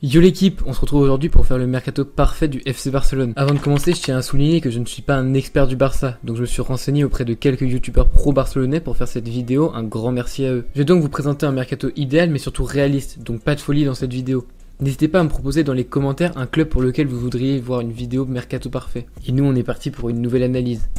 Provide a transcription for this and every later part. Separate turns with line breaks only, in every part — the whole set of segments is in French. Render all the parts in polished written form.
Yo l'équipe, on se retrouve aujourd'hui pour faire le mercato parfait du FC Barcelone. Avant de commencer, je tiens à souligner que je ne suis pas un expert du Barça, donc je me suis renseigné auprès de quelques youtubeurs pro-barcelonais pour faire cette vidéo, un grand merci à eux. Je vais donc vous présenter un mercato idéal mais surtout réaliste, donc pas de folie dans cette vidéo. N'hésitez pas à me proposer dans les commentaires un club pour lequel vous voudriez voir une vidéo mercato parfait. Et nous on est parti pour une nouvelle analyse.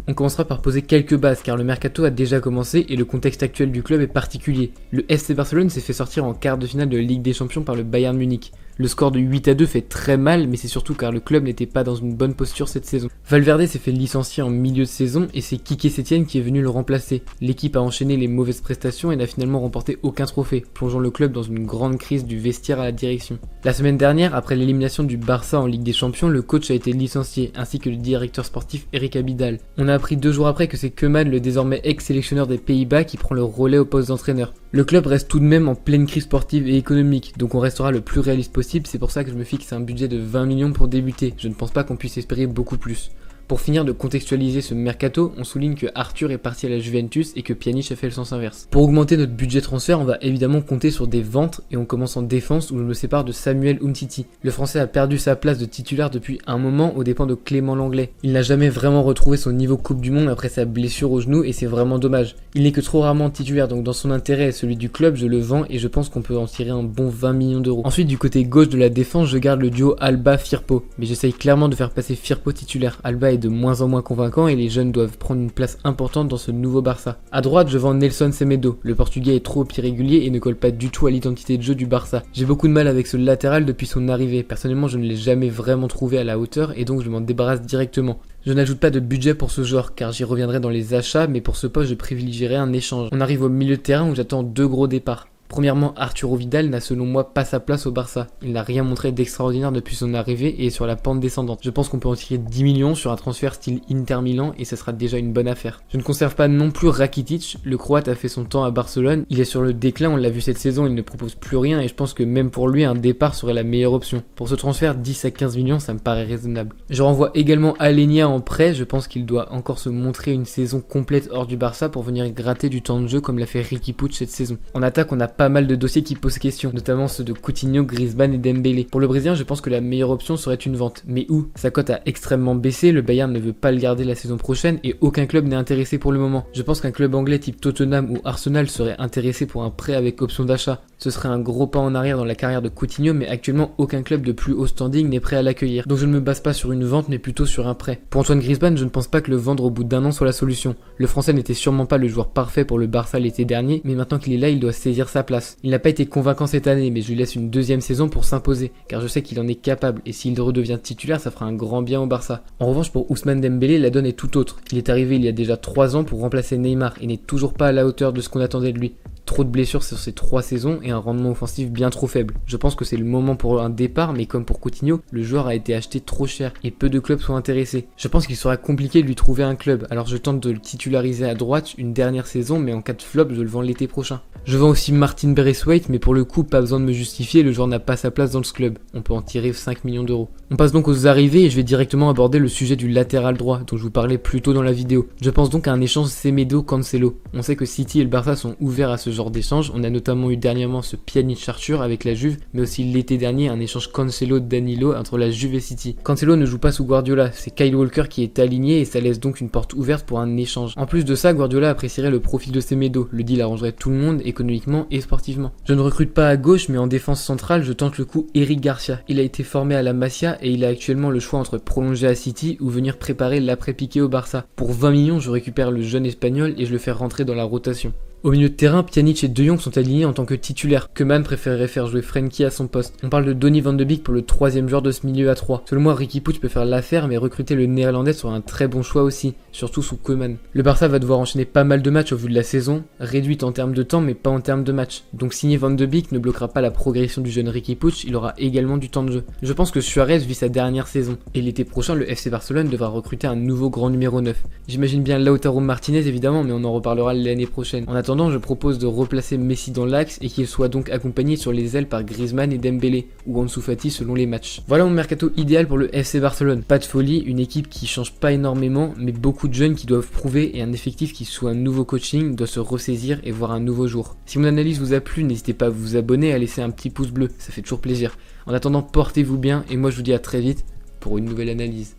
On commencera par poser quelques bases car le mercato a déjà commencé et le contexte actuel du club est particulier. Le FC Barcelone s'est fait sortir en quart de finale de la Ligue des Champions par le Bayern Munich. Le score de 8-2 fait très mal, mais c'est surtout car le club n'était pas dans une bonne posture cette saison. Valverde s'est fait licencier en milieu de saison et c'est Quique Setién qui est venu le remplacer. L'équipe a enchaîné les mauvaises prestations et n'a finalement remporté aucun trophée, plongeant le club dans une grande crise du vestiaire à la direction. La semaine dernière, après l'élimination du Barça en Ligue des Champions, le coach a été licencié, ainsi que le directeur sportif Eric Abidal. On a appris 2 jours après que c'est Koeman, le désormais ex-sélectionneur des Pays-Bas, qui prend le relais au poste d'entraîneur. Le club reste tout de même en pleine crise sportive et économique, donc on restera le plus réaliste possible, c'est pour ça que je me fixe un budget de 20 millions pour débuter, je ne pense pas qu'on puisse espérer beaucoup plus. Pour finir de contextualiser ce mercato, on souligne que Arthur est parti à la Juventus et que Pjanic a fait le sens inverse. Pour augmenter notre budget transfert, on va évidemment compter sur des ventes et on commence en défense où je me sépare de Samuel Umtiti. Le français a perdu sa place de titulaire depuis un moment aux dépens de Clément Lenglet. Il n'a jamais vraiment retrouvé son niveau Coupe du Monde après sa blessure au genou et c'est vraiment dommage. Il n'est que trop rarement titulaire, donc dans son intérêt et celui du club, je le vends et je pense qu'on peut en tirer un bon 20 millions d'euros. Ensuite, du côté gauche de la défense, je garde le duo Alba-Firpo, mais j'essaye clairement de faire passer Firpo titulaire. Alba est de moins en moins convaincant et les jeunes doivent prendre une place importante dans ce nouveau Barça. À droite, je vends Nelson Semedo. Le portugais est trop irrégulier et ne colle pas du tout à l'identité de jeu du Barça. J'ai beaucoup de mal avec ce latéral depuis son arrivée. Personnellement, je ne l'ai jamais vraiment trouvé à la hauteur et donc je m'en débarrasse directement. Je n'ajoute pas de budget pour ce joueur car j'y reviendrai dans les achats, mais pour ce poste je privilégierai un échange. On arrive au milieu de terrain où j'attends 2 gros départs. Premièrement, Arturo Vidal n'a selon moi pas sa place au Barça. Il n'a rien montré d'extraordinaire depuis son arrivée et est sur la pente descendante. Je pense qu'on peut en tirer 10 millions sur un transfert style Inter Milan et ça sera déjà une bonne affaire. Je ne conserve pas non plus Rakitic, le Croate a fait son temps à Barcelone. Il est sur le déclin, on l'a vu cette saison, il ne propose plus rien et je pense que même pour lui un départ serait la meilleure option. Pour ce transfert, 10 à 15 millions, ça me paraît raisonnable. Je renvoie également Alenia en prêt, je pense qu'il doit encore se montrer une saison complète hors du Barça pour venir gratter du temps de jeu comme l'a fait Riqui Puig cette saison. En attaque, on a pas mal de dossiers qui posent question, notamment ceux de Coutinho, Griezmann et Dembélé. Pour le Brésilien, je pense que la meilleure option serait une vente. Mais où? Sa cote a extrêmement baissé, le Bayern ne veut pas le garder la saison prochaine et aucun club n'est intéressé pour le moment. Je pense qu'un club anglais type Tottenham ou Arsenal serait intéressé pour un prêt avec option d'achat. Ce serait un gros pas en arrière dans la carrière de Coutinho, mais actuellement aucun club de plus haut standing n'est prêt à l'accueillir. Donc je ne me base pas sur une vente mais plutôt sur un prêt. Pour Antoine Griezmann, je ne pense pas que le vendre au bout d'un an soit la solution. Le français n'était sûrement pas le joueur parfait pour le Barça l'été dernier, mais maintenant qu'il est là, il doit saisir sa place. Il n'a pas été convaincant cette année, mais je lui laisse une deuxième saison pour s'imposer, car je sais qu'il en est capable, et s'il redevient titulaire, ça fera un grand bien au Barça. En revanche, pour Ousmane Dembélé, la donne est tout autre. Il est arrivé il y a déjà 3 ans pour remplacer Neymar, et n'est toujours pas à la hauteur de ce qu'on attendait de lui. Trop de blessures sur ces 3 saisons et un rendement offensif bien trop faible. Je pense que c'est le moment pour un départ, mais comme pour Coutinho, le joueur a été acheté trop cher et peu de clubs sont intéressés. Je pense qu'il sera compliqué de lui trouver un club, alors je tente de le titulariser à droite une dernière saison, mais en cas de flop, je le vends l'été prochain. Je vends aussi Martin Braithwaite, mais pour le coup, pas besoin de me justifier, le joueur n'a pas sa place dans ce club. On peut en tirer 5 millions d'euros. On passe donc aux arrivées et je vais directement aborder le sujet du latéral droit, dont je vous parlais plus tôt dans la vidéo. Je pense donc à un échange Semedo-Cancelo. On sait que City et le Barça sont ouverts à ce genre d'échange. On a notamment eu dernièrement ce Pjanic-Arthur avec la Juve, mais aussi l'été dernier un échange Cancelo-Danilo entre la Juve et City. Cancelo ne joue pas sous Guardiola, c'est Kyle Walker qui est aligné et ça laisse donc une porte ouverte pour un échange. En plus de ça, Guardiola apprécierait le profil de Semedo. Le deal arrangerait tout le monde économiquement et sportivement. Je ne recrute pas à gauche, mais en défense centrale, je tente le coup Eric Garcia. Il a été formé à la Masia et il a actuellement le choix entre prolonger à City ou venir préparer l'après-Piqué au Barça. Pour 20 millions, je récupère le jeune espagnol et je le fais rentrer dans la rotation. Au milieu de terrain, Pjanic et De Jong sont alignés en tant que titulaires. Koeman préférerait faire jouer Frenkie à son poste. On parle de Donny van de Beek pour le 3e joueur de ce milieu à 3. Selon moi, Riqui Puig peut faire l'affaire, mais recruter le néerlandais sera un très bon choix aussi, surtout sous Koeman. Le Barça va devoir enchaîner pas mal de matchs au vu de la saison, réduite en termes de temps mais pas en termes de matchs. Donc signer Van de Beek ne bloquera pas la progression du jeune Riqui Puig, il aura également du temps de jeu. Je pense que Suarez vit sa dernière saison, et l'été prochain, le FC Barcelone devra recruter un nouveau grand numéro 9. J'imagine bien Lautaro Martinez évidemment, mais on en reparlera l'année prochaine. En attendant, attendant, je propose de replacer Messi dans l'axe et qu'il soit donc accompagné sur les ailes par Griezmann et Dembélé, ou Ansu Fati selon les matchs. Voilà mon mercato idéal pour le FC Barcelone. Pas de folie, une équipe qui change pas énormément, mais beaucoup de jeunes qui doivent prouver et un effectif qui sous un nouveau coaching doit se ressaisir et voir un nouveau jour. Si mon analyse vous a plu, n'hésitez pas à vous abonner, à laisser un petit pouce bleu, ça fait toujours plaisir. En attendant, portez-vous bien et moi je vous dis à très vite pour une nouvelle analyse.